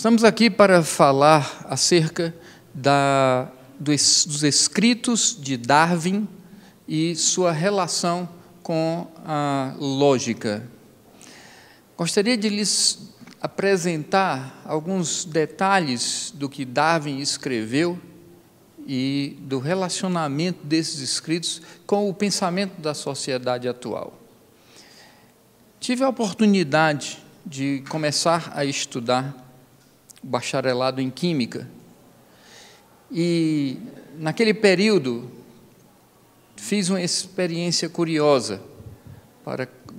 Estamos aqui para falar acerca dos escritos de Darwin e sua relação com a lógica. Gostaria de lhes apresentar alguns detalhes do que Darwin escreveu e do relacionamento desses escritos com o pensamento da sociedade atual. Tive a oportunidade de começar a estudar o bacharelado em Química e, naquele período, fiz uma experiência curiosa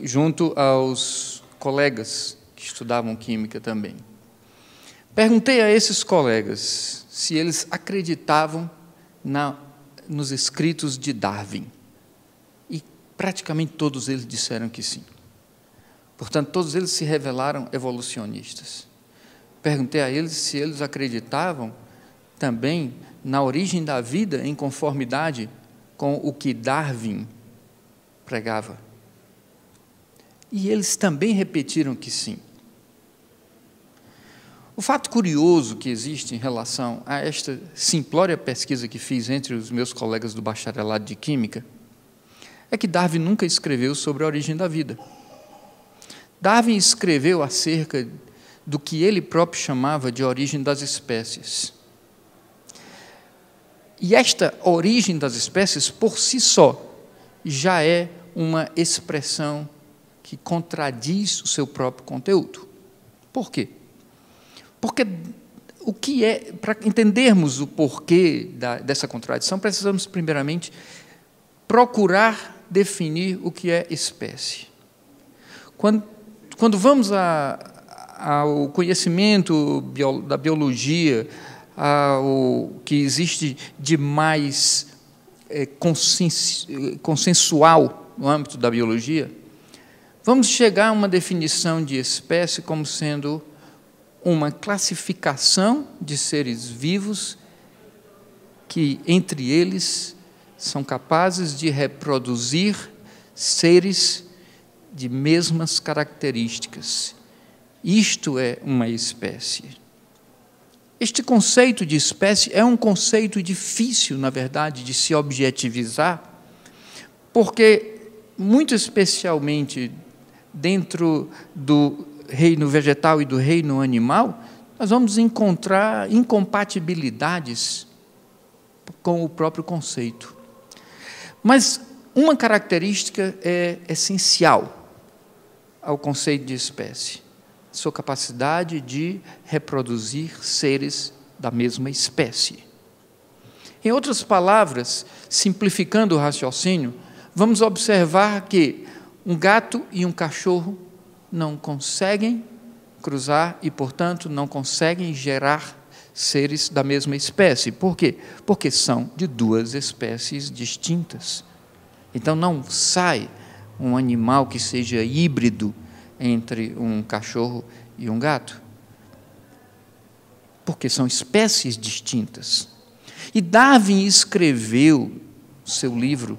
junto aos colegas que estudavam Química também. Perguntei a esses colegas se eles acreditavam nos escritos de Darwin. E praticamente todos eles disseram que sim. Portanto, todos eles se revelaram evolucionistas. Perguntei a eles se eles acreditavam também na origem da vida em conformidade com o que Darwin pregava. E eles também repetiram que sim. O fato curioso que existe em relação a esta simplória pesquisa que fiz entre os meus colegas do bacharelado de Química é que Darwin nunca escreveu sobre a origem da vida. Darwin escreveu acerca do que ele próprio chamava de origem das espécies. E esta origem das espécies, por si só, já é uma expressão que contradiz o seu próprio conteúdo. Por quê? Porque para entendermos o porquê dessa contradição, precisamos, primeiramente, procurar definir o que é espécie. Quando vamos ao conhecimento da biologia, ao que existe de mais consensual no âmbito da biologia, vamos chegar a uma definição de espécie como sendo uma classificação de seres vivos que, entre eles, são capazes de reproduzir seres de mesmas características. Isto é uma espécie. Este conceito de espécie é um conceito difícil, na verdade, de se objetivizar, porque, muito especialmente dentro do reino vegetal e do reino animal, nós vamos encontrar incompatibilidades com o próprio conceito. Mas uma característica é essencial ao conceito de espécie: sua capacidade de reproduzir seres da mesma espécie. Em outras palavras, simplificando o raciocínio, vamos observar que um gato e um cachorro não conseguem cruzar e, portanto, não conseguem gerar seres da mesma espécie. Por quê? Porque são de duas espécies distintas. Então, não sai um animal que seja híbrido entre um cachorro e um gato, porque são espécies distintas. E Darwin escreveu seu livro,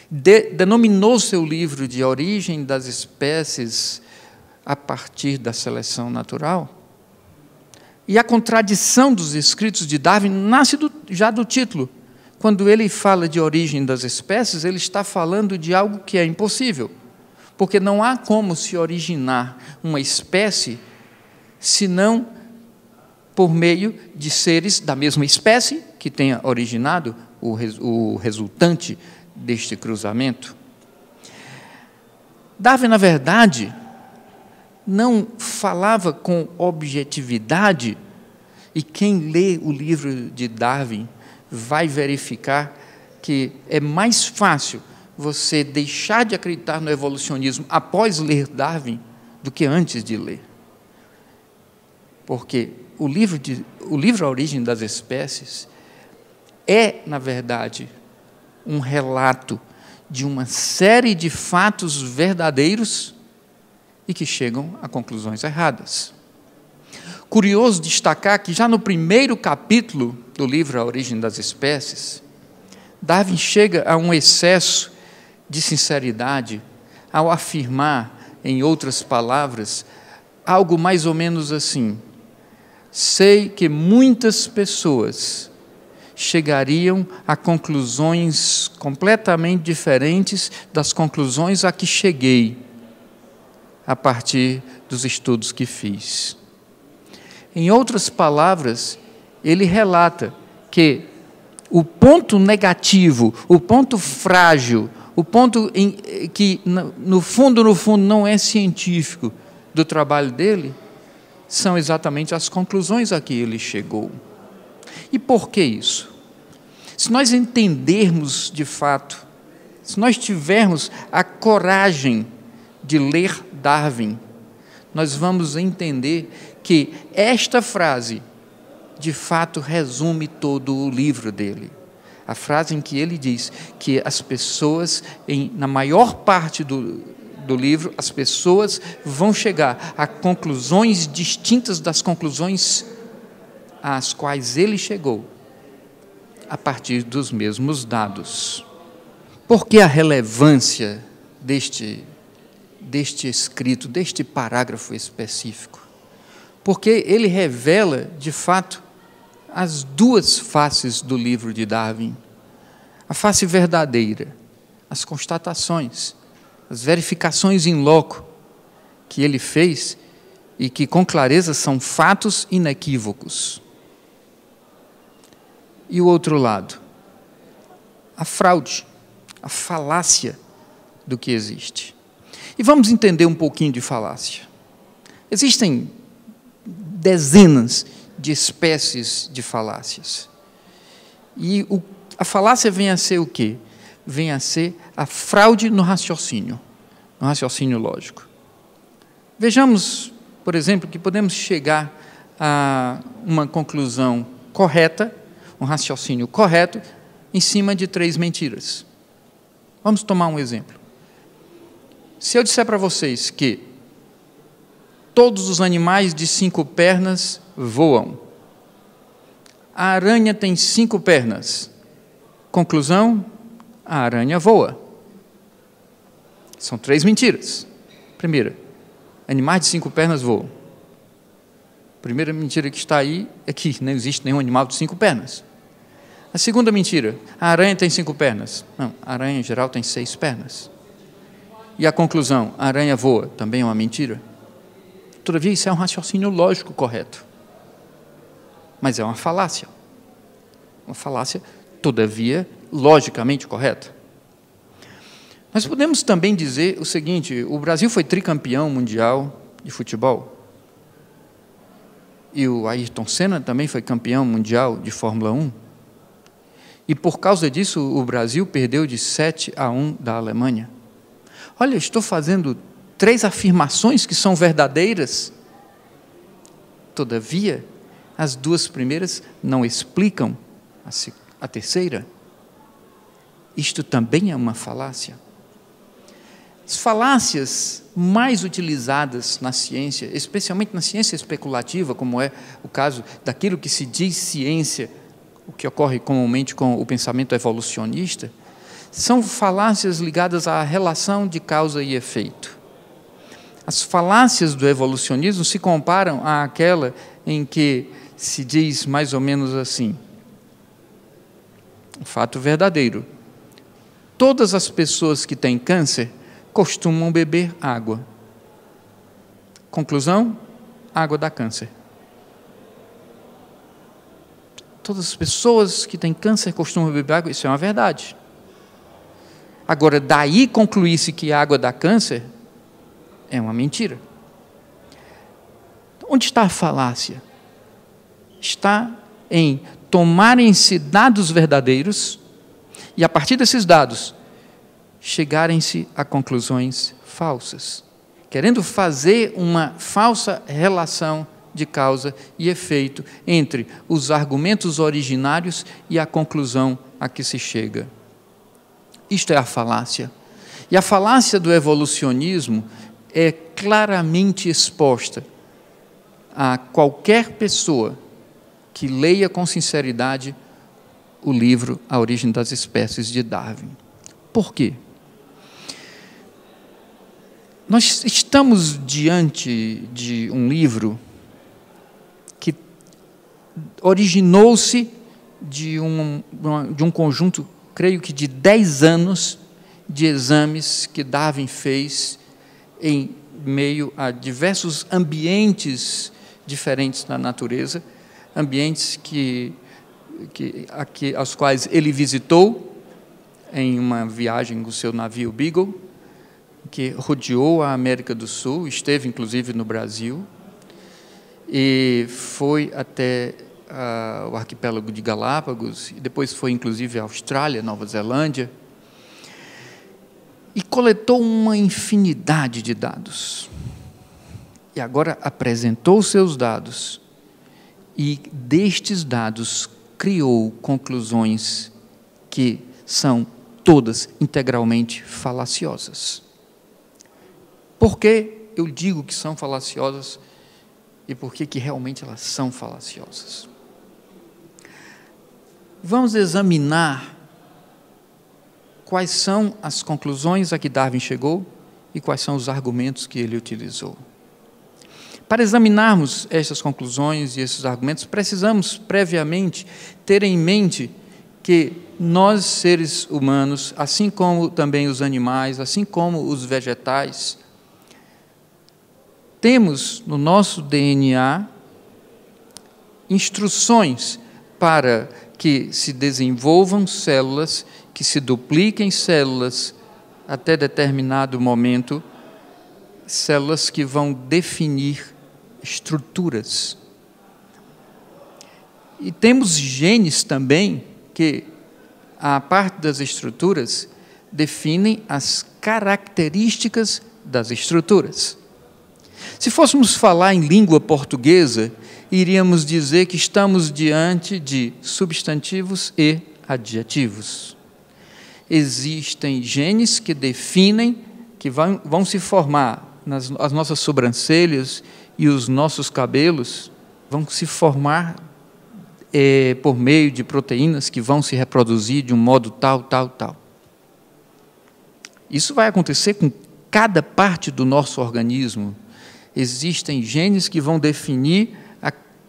denominou seu livro de Origem das Espécies a partir da seleção natural. E a contradição dos escritos de Darwin nasce já do título. Quando ele fala de origem das espécies, ele está falando de algo que é impossível, porque não há como se originar uma espécie senão por meio de seres da mesma espécie que tenha originado o resultante deste cruzamento. Darwin, na verdade, não falava com objetividade, e quem lê o livro de Darwin vai verificar que é mais fácil você deixar de acreditar no evolucionismo após ler Darwin do que antes de ler. Porque o livro A Origem das Espécies é, na verdade, um relato de uma série de fatos verdadeiros e que chegam a conclusões erradas. Curioso destacar que já no primeiro capítulo do livro A Origem das Espécies, Darwin chega a um excesso de sinceridade ao afirmar, em outras palavras, algo mais ou menos assim: sei que muitas pessoas chegariam a conclusões completamente diferentes das conclusões a que cheguei a partir dos estudos que fiz. Em outras palavras, ele relata que o ponto negativo, o ponto frágil, o ponto que, no fundo, não é científico do trabalho dele, são exatamente as conclusões a que ele chegou. E por que isso? Se nós entendermos de fato, se nós tivermos a coragem de ler Darwin, nós vamos entender que esta frase, de fato, resume todo o livro dele. A frase em que ele diz que as pessoas, na maior parte do livro, as pessoas vão chegar a conclusões distintas das conclusões às quais ele chegou, a partir dos mesmos dados. Por que a relevância deste escrito, deste parágrafo específico? Porque ele revela, de fato, as duas faces do livro de Darwin. A face verdadeira, as constatações, as verificações in loco que ele fez e que, com clareza, são fatos inequívocos. E o outro lado, a fraude, a falácia do que existe. E vamos entender um pouquinho de falácia. Existem dezenas de espécies de falácias. E a falácia vem a ser o quê? Vem a ser a fraude no raciocínio lógico. Vejamos, por exemplo, que podemos chegar a uma conclusão correta, um raciocínio correto, em cima de 3 mentiras. Vamos tomar um exemplo. Se eu disser para vocês que todos os animais de 5 pernas voam, a aranha tem 5 pernas. Conclusão, a aranha voa. São 3 mentiras. Primeira, animais de 5 pernas voam. Primeira mentira que está aí é que não existe nenhum animal de 5 pernas. A segunda mentira, a aranha tem 5 pernas. Não, a aranha em geral tem 6 pernas. E a conclusão, a aranha voa, também é uma mentira. Todavia, isso é um raciocínio lógico correto. Mas é uma falácia. Uma falácia, todavia, logicamente correta. Nós podemos também dizer o seguinte: o Brasil foi tricampeão mundial de futebol. E o Ayrton Senna também foi campeão mundial de Fórmula 1. E por causa disso, o Brasil perdeu de 7-1 da Alemanha. Olha, estou fazendo 3 afirmações que são verdadeiras. Todavia, as 2 primeiras não explicam a terceira. Isto também é uma falácia. As falácias mais utilizadas na ciência, especialmente na ciência especulativa, como é o caso daquilo que se diz ciência, o que ocorre comumente com o pensamento evolucionista, são falácias ligadas à relação de causa e efeito. As falácias do evolucionismo se comparam àquela em que se diz mais ou menos assim: um fato verdadeiro, todas as pessoas que têm câncer costumam beber água. Conclusão, água dá câncer. Todas as pessoas que têm câncer costumam beber água, isso é uma verdade. Agora, daí concluir-se que a água dá câncer, é uma mentira. Onde está a falácia? Está em tomarem-se dados verdadeiros e, a partir desses dados, chegarem-se a conclusões falsas, querendo fazer uma falsa relação de causa e efeito entre os argumentos originários e a conclusão a que se chega. Isto é a falácia. E a falácia do evolucionismo é claramente exposta a qualquer pessoa que leia com sinceridade o livro A Origem das Espécies de Darwin. Por quê? Nós estamos diante de um livro que originou-se de um conjunto, creio que de 10 anos, de exames que Darwin fez em meio a diversos ambientes diferentes na natureza, ambientes aos quais ele visitou em uma viagem com o seu navio Beagle, que rodeou a América do Sul, esteve inclusive no Brasil, e foi até o arquipélago de Galápagos, e depois foi inclusive à Austrália, Nova Zelândia, e coletou uma infinidade de dados. E agora apresentou seus dados, e destes dados criou conclusões que são todas integralmente falaciosas. Por que eu digo que são falaciosas e por que realmente elas são falaciosas? Vamos examinar quais são as conclusões a que Darwin chegou e quais são os argumentos que ele utilizou. Para examinarmos essas conclusões e esses argumentos, precisamos previamente ter em mente que nós, seres humanos, assim como também os animais, assim como os vegetais, temos no nosso DNA instruções para que se desenvolvam células, que se dupliquem células até determinado momento, células que vão definir estruturas. E temos genes também que, a parte das estruturas, definem as características das estruturas. Se fôssemos falar em língua portuguesa, iríamos dizer que estamos diante de substantivos e adjetivos. Existem genes que definem, que vão se formar as nossas sobrancelhas e os nossos cabelos, vão se formar por meio de proteínas que vão se reproduzir de um modo tal. Isso vai acontecer com cada parte do nosso organismo. Existem genes que vão definir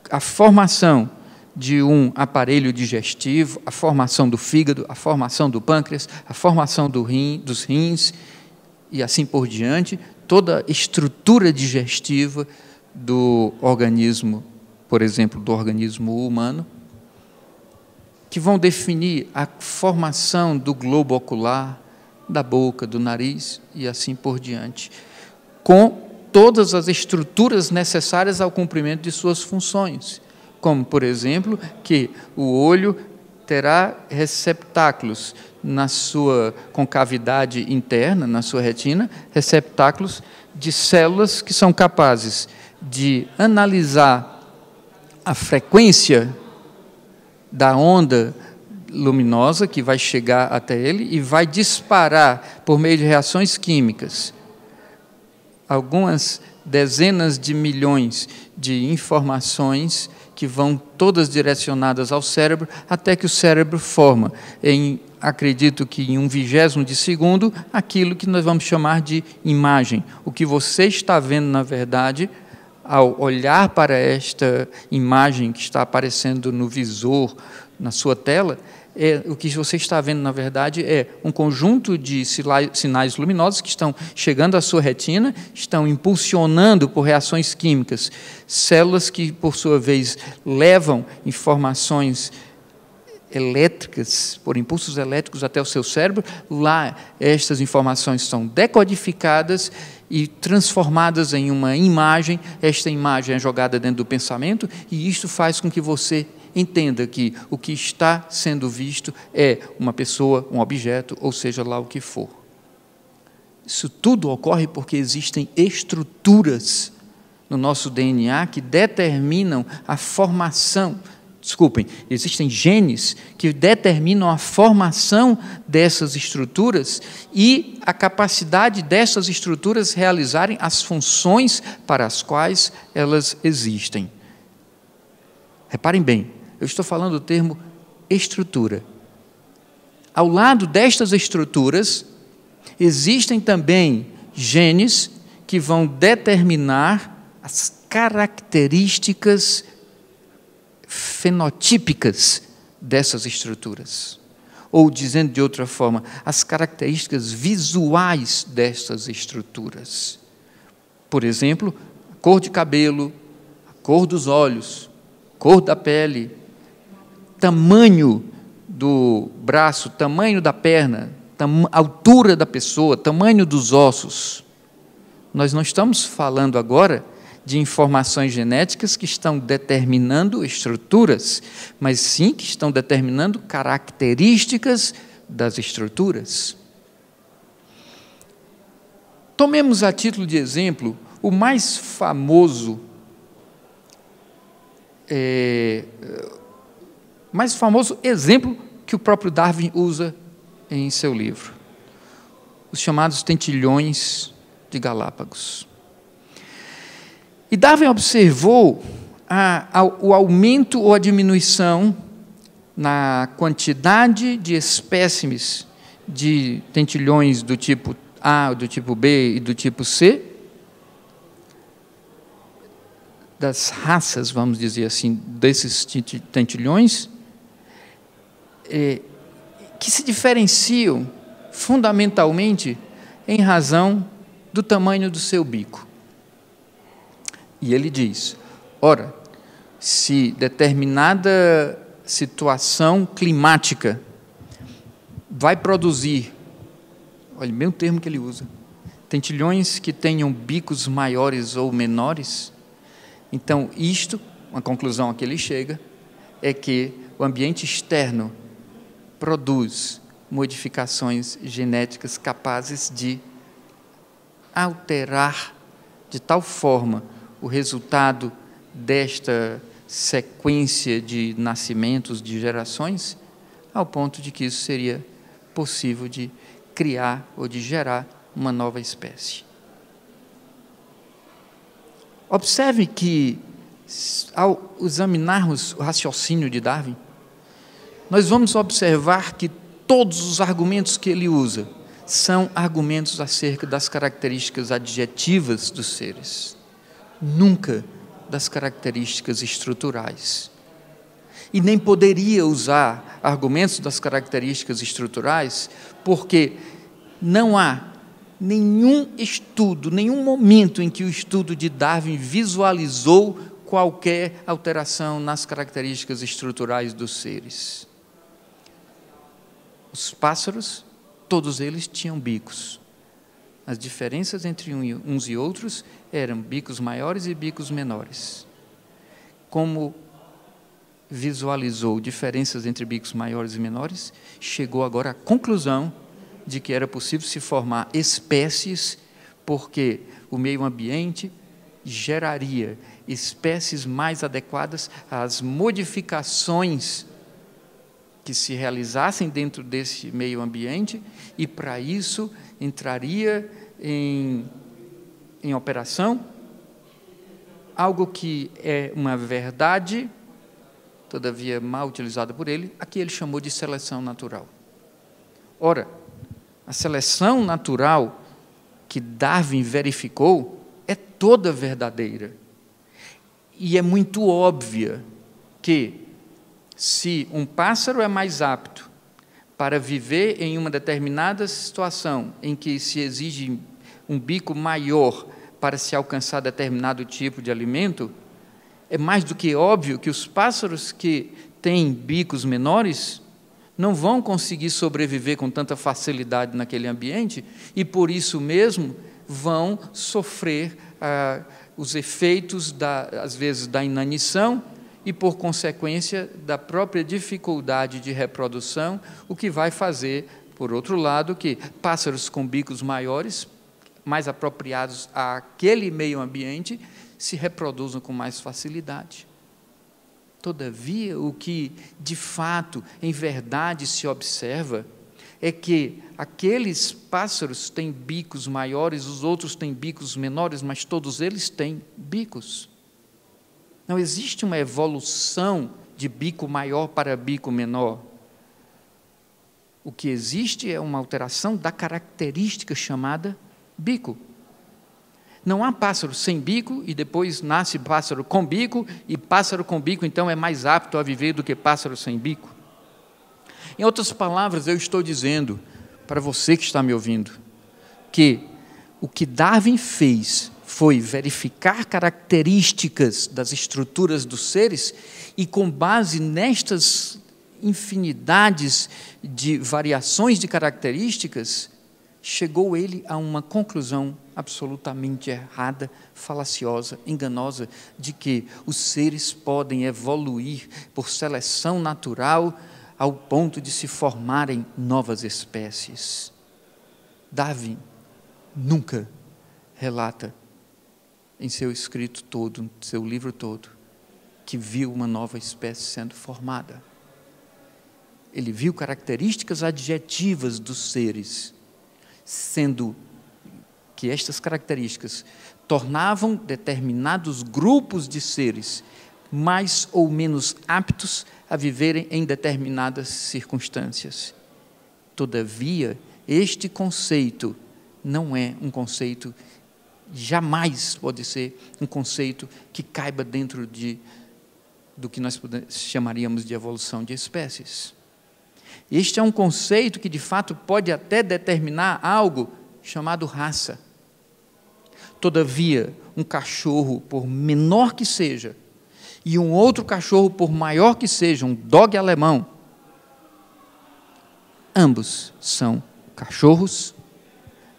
a formação de um aparelho digestivo, a formação do fígado, a formação do pâncreas, a formação dos rins e assim por diante, toda a estrutura digestiva do organismo, por exemplo, do organismo humano, que vão definir a formação do globo ocular, da boca, do nariz e assim por diante, com todas as estruturas necessárias ao cumprimento de suas funções, como, por exemplo, que o olho terá receptáculos na sua concavidade interna, na sua retina, receptáculos de células que são capazes de analisar a frequência da onda luminosa que vai chegar até ele e vai disparar, por meio de reações químicas, algumas dezenas de milhões de informações que vão todas direcionadas ao cérebro, até que o cérebro forma, acredito que em 1/20 de segundo, aquilo que nós vamos chamar de imagem. O que você está vendo, na verdade, ao olhar para esta imagem que está aparecendo no visor, na sua tela, o que você está vendo, na verdade, é um conjunto de sinais luminosos que estão chegando à sua retina, estão impulsionando por reações químicas, células que, por sua vez, levam informações elétricas, por impulsos elétricos até o seu cérebro. Lá, estas informações são decodificadas e transformadas em uma imagem. Esta imagem é jogada dentro do pensamento e isto faz com que você entenda que o que está sendo visto é uma pessoa, um objeto, ou seja lá o que for. Isso tudo ocorre porque existem estruturas no nosso DNA que determinam a formação. Existem genes que determinam a formação dessas estruturas e a capacidade dessas estruturas realizarem as funções para as quais elas existem. Reparem bem, eu estou falando do termo estrutura. Ao lado destas estruturas, existem também genes que vão determinar as características fenotípicas dessas estruturas. Ou, dizendo de outra forma, as características visuais dessas estruturas. Por exemplo, a cor de cabelo, a cor dos olhos, cor da pele, tamanho do braço, tamanho da perna, altura da pessoa, tamanho dos ossos. Nós não estamos falando agora de informações genéticas que estão determinando estruturas, mas sim que estão determinando características das estruturas. Tomemos a título de exemplo o mais famoso exemplo que o próprio Darwin usa em seu livro, os chamados tentilhões de Galápagos. E Darwin observou o aumento ou a diminuição na quantidade de espécimes de tentilhões do tipo A, do tipo B e do tipo C, das raças, vamos dizer assim, desses tentilhões, que se diferenciam fundamentalmente em razão do tamanho do seu bico. E ele diz, ora, se determinada situação climática vai produzir, olha bem o termo que ele usa, tentilhões que tenham bicos maiores ou menores, então isto, uma conclusão a que ele chega, é que o ambiente externo produz modificações genéticas capazes de alterar de tal forma o resultado desta sequência de nascimentos, de gerações, ao ponto de que isso seria possível de criar ou de gerar uma nova espécie. Observe que, ao examinarmos o raciocínio de Darwin, nós vamos observar que todos os argumentos que ele usa são argumentos acerca das características adjetivas dos seres, nunca das características estruturais. E nem poderia usar argumentos das características estruturais, porque não há nenhum estudo, nenhum momento em que o estudo de Darwin visualizou qualquer alteração nas características estruturais dos seres. Os pássaros, todos eles tinham bicos. As diferenças entre uns e outros eram bicos maiores e bicos menores. Como visualizou diferenças entre bicos maiores e menores, chegou agora à conclusão de que era possível se formar espécies, porque o meio ambiente geraria espécies mais adequadas às modificações que se realizassem dentro desse meio ambiente, e para isso entraria em operação algo que é uma verdade, todavia mal utilizada por ele, a que ele chamou de seleção natural. Ora, a seleção natural que Darwin verificou é toda verdadeira. E é muito óbvia que, se um pássaro é mais apto para viver em uma determinada situação em que se exige um bico maior para se alcançar determinado tipo de alimento, é mais do que óbvio que os pássaros que têm bicos menores não vão conseguir sobreviver com tanta facilidade naquele ambiente e, por isso mesmo, vão sofrer os efeitos, às vezes, da inanição e, por consequência, da própria dificuldade de reprodução, o que vai fazer, por outro lado, que pássaros com bicos maiores, mais apropriados àquele meio ambiente, se reproduzam com mais facilidade. Todavia, o que, de fato, em verdade se observa, é que aqueles pássaros têm bicos maiores, os outros têm bicos menores, mas todos eles têm bicos. Não existe uma evolução de bico maior para bico menor. O que existe é uma alteração da característica chamada bico. Não há pássaro sem bico e depois nasce pássaro com bico, e pássaro com bico então é mais apto a viver do que pássaro sem bico. Em outras palavras, eu estou dizendo para você que está me ouvindo, que o que Darwin fez foi verificar características das estruturas dos seres e, com base nestas infinidades de variações de características, chegou ele a uma conclusão absolutamente errada, falaciosa, enganosa, de que os seres podem evoluir por seleção natural ao ponto de se formarem novas espécies. Darwin nunca relata em seu escrito todo, seu livro todo, que viu uma nova espécie sendo formada. Ele viu características adjetivas dos seres, sendo que estas características tornavam determinados grupos de seres mais ou menos aptos a viverem em determinadas circunstâncias. Todavia, este conceito não é um conceito, jamais pode ser um conceito que caiba dentro do que nós chamaríamos de evolução de espécies. Este é um conceito que, de fato, pode até determinar algo chamado raça. Todavia, um cachorro, por menor que seja, e um outro cachorro, por maior que seja, um dog alemão, ambos são cachorros,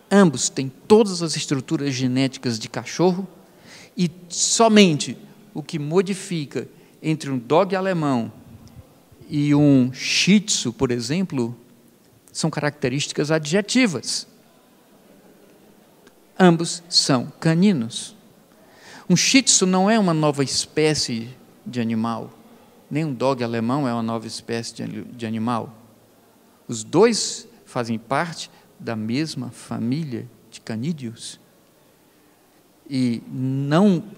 ambos têm todas as estruturas genéticas de cachorro, e somente o que modifica entre um dog alemão e um shih tzu, por exemplo, são características adjetivas. Ambos são caninos. Um shih tzu não é uma nova espécie de animal, nem um dog alemão é uma nova espécie de animal. Os dois fazem parte da mesma família de canídeos. E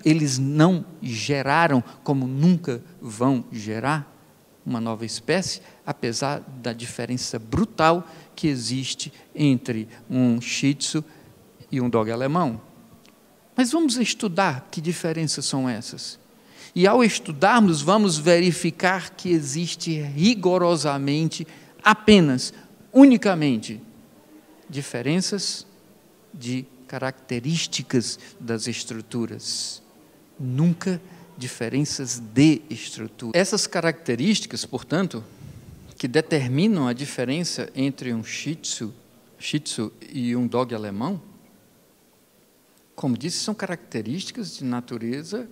eles não geraram, como nunca vão gerar, uma nova espécie, apesar da diferença brutal que existe entre um shih tzu e um dog alemão. Mas vamos estudar que diferenças são essas. E ao estudarmos, vamos verificar que existe rigorosamente, apenas, unicamente, diferenças de características das estruturas. Nunca diferenças de estrutura. Essas características, portanto, que determinam a diferença entre um shih tzu e um dog alemão, como disse, são características de natureza,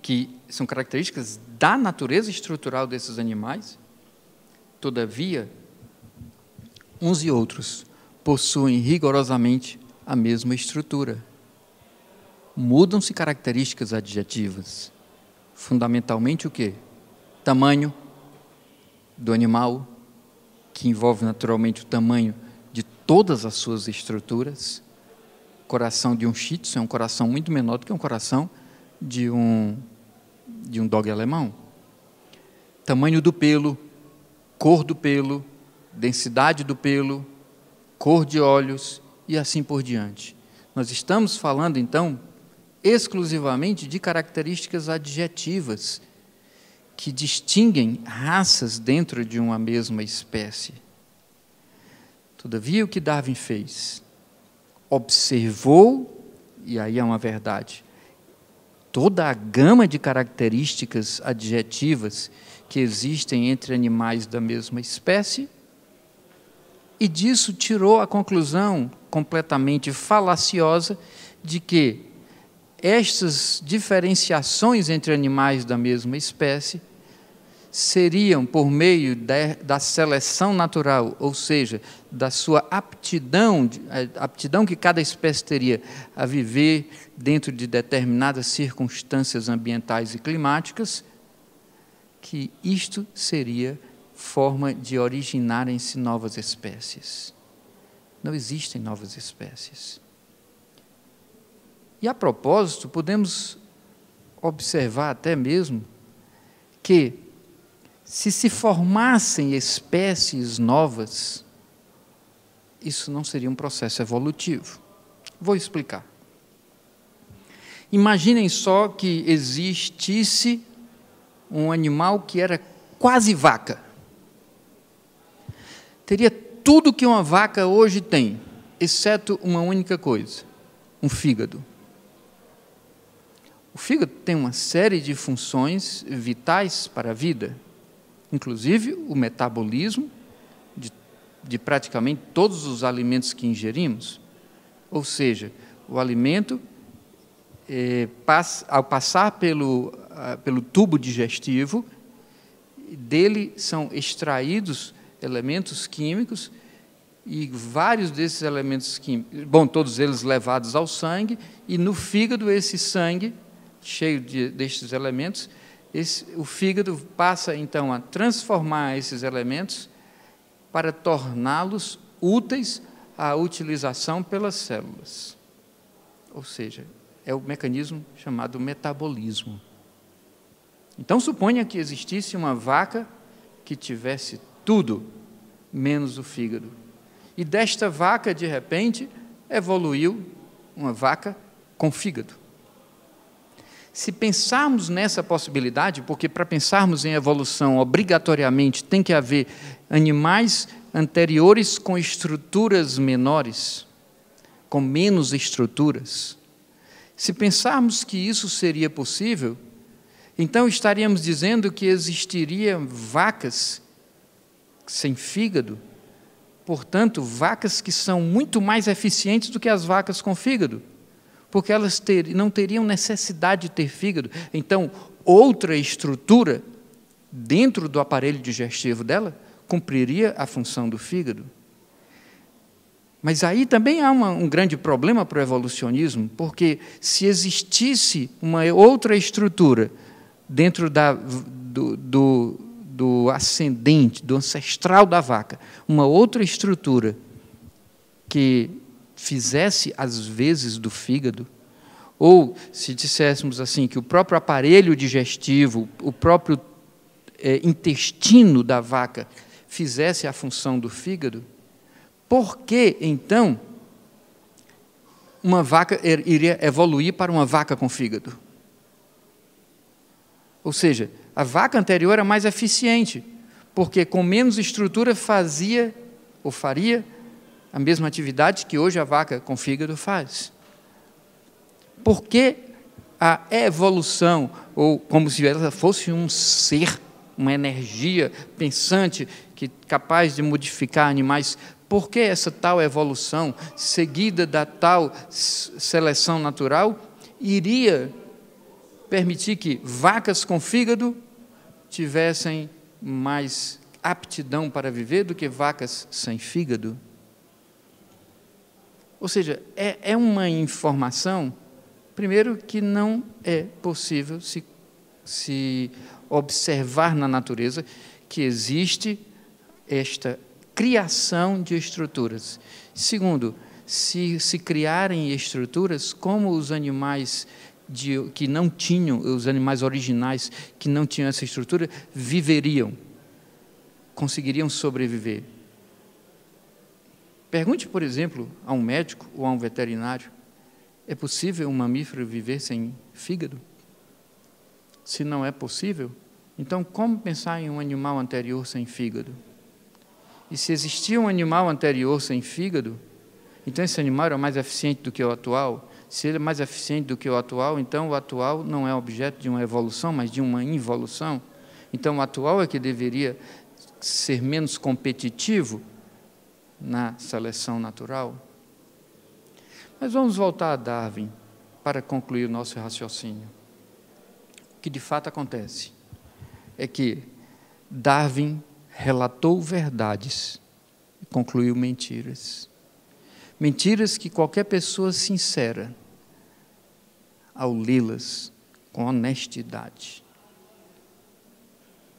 que são características da natureza estrutural desses animais. Todavia, uns e outros possuem rigorosamente a mesma estrutura. Mudam-se características adjetivas. Fundamentalmente o quê? Tamanho do animal, que envolve naturalmente o tamanho de todas as suas estruturas. O coração de um shih tzu é um coração muito menor do que um coração de um dog alemão. Tamanho do pelo, cor do pelo, densidade do pelo, cor de olhos e assim por diante. Nós estamos falando, então, exclusivamente de características adjetivas que distinguem raças dentro de uma mesma espécie. Todavia, o que Darwin fez? Observou, e aí é uma verdade, toda a gama de características adjetivas que existem entre animais da mesma espécie, e disso tirou a conclusão completamente falaciosa de que estas diferenciações entre animais da mesma espécie seriam por meio da seleção natural, ou seja, da sua aptidão, a aptidão que cada espécie teria a viver dentro de determinadas circunstâncias ambientais e climáticas, que isto seria forma de originarem-se novas espécies. Não existem novas espécies. E, a propósito, podemos observar até mesmo que, se formassem espécies novas, isso não seria um processo evolutivo. Vou explicar. Imaginem só que existisse um animal que era quase vaca. Teria tudo que uma vaca hoje tem, exceto uma única coisa: um fígado. O fígado tem uma série de funções vitais para a vida, inclusive o metabolismo de praticamente todos os alimentos que ingerimos. Ou seja, o alimento, ao passar pelo tubo digestivo, dele são extraídos elementos químicos, e vários desses elementos químicos, todos eles levados ao sangue, e no fígado esse sangue, cheio destes elementos, o fígado passa então a transformar esses elementos para torná-los úteis à utilização pelas células. Ou seja, é o mecanismo chamado metabolismo. Então, suponha que existisse uma vaca que tivesse tudo, menos o fígado. E desta vaca, de repente, evoluiu uma vaca com fígado. Se pensarmos nessa possibilidade, porque para pensarmos em evolução, obrigatoriamente tem que haver animais anteriores com estruturas menores, com menos estruturas. Se pensarmos que isso seria possível, então estaríamos dizendo que existiriam vacas sem fígado, portanto, vacas que são muito mais eficientes do que as vacas com fígado, porque elas não teriam necessidade de ter fígado. Então, outra estrutura dentro do aparelho digestivo dela cumpriria a função do fígado. Mas aí também há um grande problema para o evolucionismo, porque se existisse uma outra estrutura dentro do ascendente, do ancestral da vaca, uma outra estrutura que fizesse as vezes do fígado, ou se disséssemos assim, que o próprio aparelho digestivo, o próprio intestino da vaca fizesse a função do fígado, por que, então, uma vaca iria evoluir para uma vaca com fígado? Ou seja, a vaca anterior era mais eficiente, porque com menos estrutura fazia ou faria a mesma atividade que hoje a vaca com fígado faz. Por que a evolução, ou como se ela fosse um ser, uma energia pensante, capaz de modificar animais, por que essa tal evolução, seguida da tal seleção natural, iria permitir que vacas com fígado tivessem mais aptidão para viver do que vacas sem fígado? Ou seja, é uma informação, primeiro, que não é possível se observar na natureza que existe esta criação de estruturas. Segundo, se criarem estruturas, como os animais que não tinham, os animais originais que não tinham essa estrutura, viveriam, conseguiriam sobreviver. Pergunte, por exemplo, a um médico ou a um veterinário: é possível um mamífero viver sem fígado? Se não é possível, então como pensar em um animal anterior sem fígado? E se existia um animal anterior sem fígado, então esse animal era mais eficiente do que o atual? Se ele é mais eficiente do que o atual, então o atual não é objeto de uma evolução, mas de uma involução. Então o atual é que deveria ser menos competitivo na seleção natural. Mas vamos voltar a Darwin para concluir o nosso raciocínio. O que de fato acontece é que Darwin relatou verdades e concluiu mentiras. Mentiras que qualquer pessoa sincera, ao lê-las com honestidade,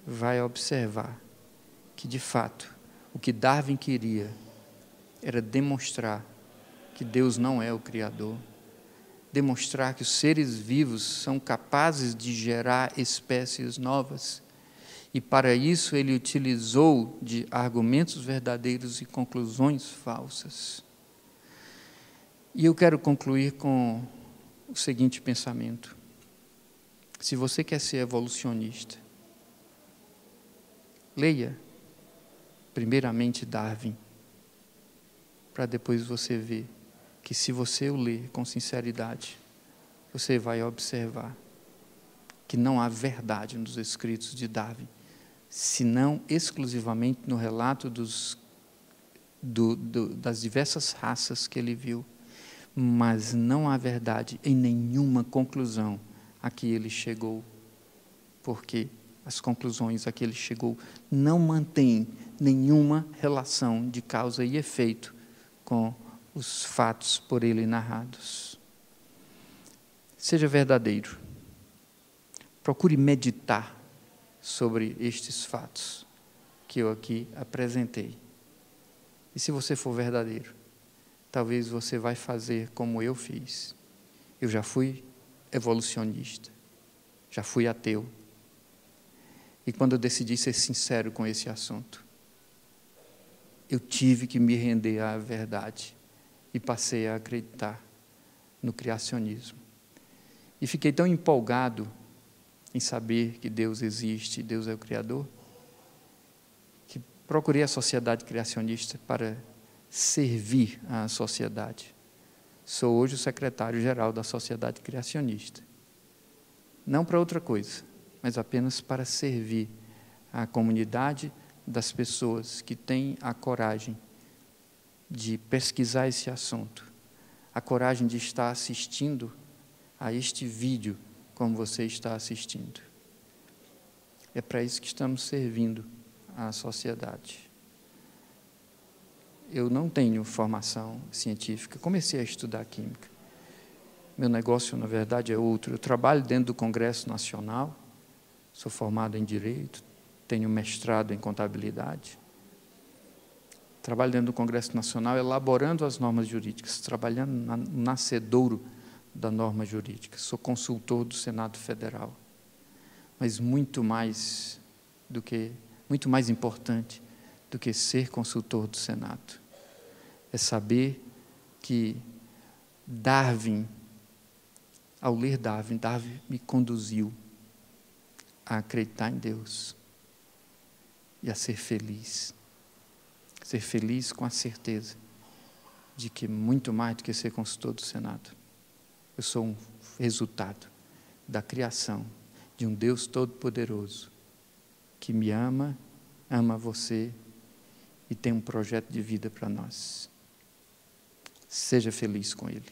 vai observar que, de fato, o que Darwin queria era demonstrar que Deus não é o Criador, demonstrar que os seres vivos são capazes de gerar espécies novas, e para isso ele utilizou de argumentos verdadeiros e conclusões falsas. E eu quero concluir com o seguinte pensamento: se você quer ser evolucionista, leia primeiramente Darwin, para depois você ver que, se você o ler com sinceridade, você vai observar que não há verdade nos escritos de Darwin, senão exclusivamente no relato das diversas raças que ele viu, mas não há verdade em nenhuma conclusão a que ele chegou, porque as conclusões a que ele chegou não mantêm nenhuma relação de causa e efeito com os fatos por ele narrados. Seja verdadeiro. Procure meditar sobre estes fatos que eu aqui apresentei. E se você for verdadeiro, talvez você vai fazer como eu fiz. Eu já fui evolucionista, já fui ateu. E quando eu decidi ser sincero com esse assunto, eu tive que me render à verdade e passei a acreditar no criacionismo. E fiquei tão empolgado em saber que Deus existe, Deus é o Criador, que procurei a sociedade criacionista para servir à sociedade. Sou hoje o secretário-geral da sociedade criacionista. Não para outra coisa, mas apenas para servir à comunidade das pessoas que têm a coragem de pesquisar esse assunto, a coragem de estar assistindo a este vídeo como você está assistindo. É para isso que estamos servindo à sociedade. Eu não tenho formação científica, comecei a estudar química. Meu negócio, na verdade, é outro. Eu trabalho dentro do Congresso Nacional, sou formado em Direito, tenho mestrado em Contabilidade. Trabalho dentro do Congresso Nacional, elaborando as normas jurídicas, trabalhando no nascedouro da norma jurídica. Sou consultor do Senado Federal. Mas muito mais importante do que ser consultor do Senado é saber que Darwin, ao ler Darwin me conduziu a acreditar em Deus e a ser feliz. Ser feliz com a certeza de que, muito mais do que ser consultor do Senado, eu sou um resultado da criação de um Deus Todo-Poderoso que me ama, ama você e tem um projeto de vida para nós. Seja feliz com Ele.